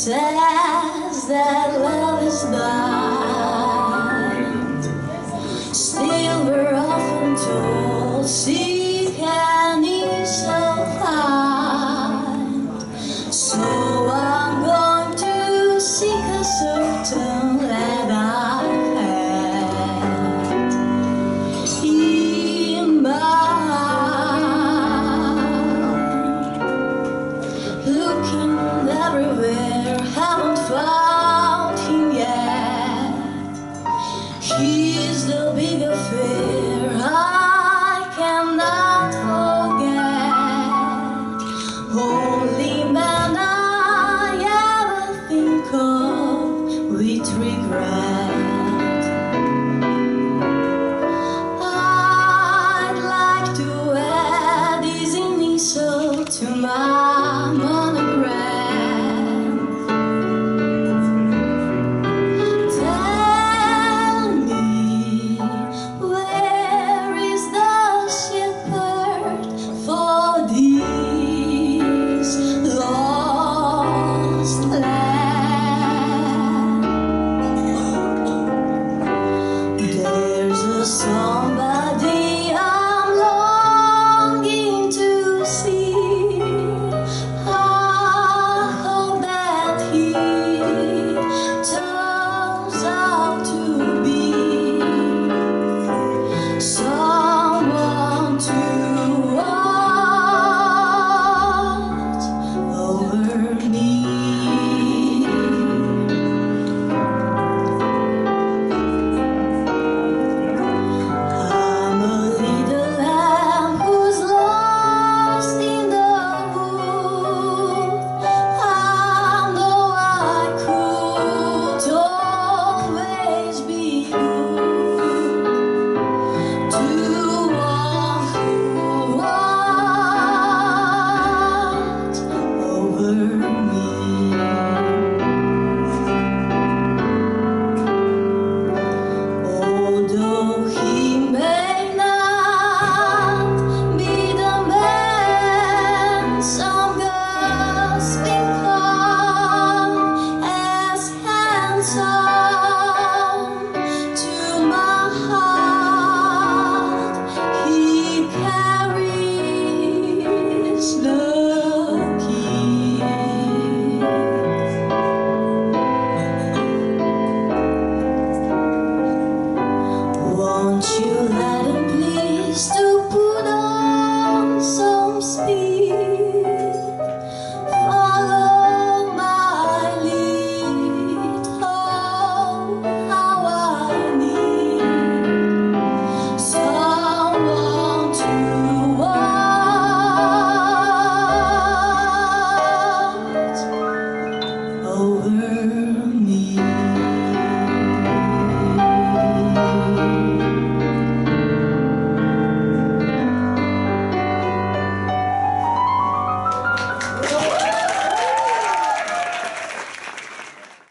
says that love is blind. Still we're often told, seek and ye shall find. So I'm going to seek a certain that I had in mind. Looking everywhere, haven't found him yet. He's the big affair I cannot forget. Only man I ever think of with regret. I'd like to add his initial to my monogram. Tell me, where is the shepherd for this lost land? There's a somebody I'm longing to see. I hope that he turns out to be someone to watch over me. I'm a little lamb who's lost in the wood. I know I could always be good to one who watched over me.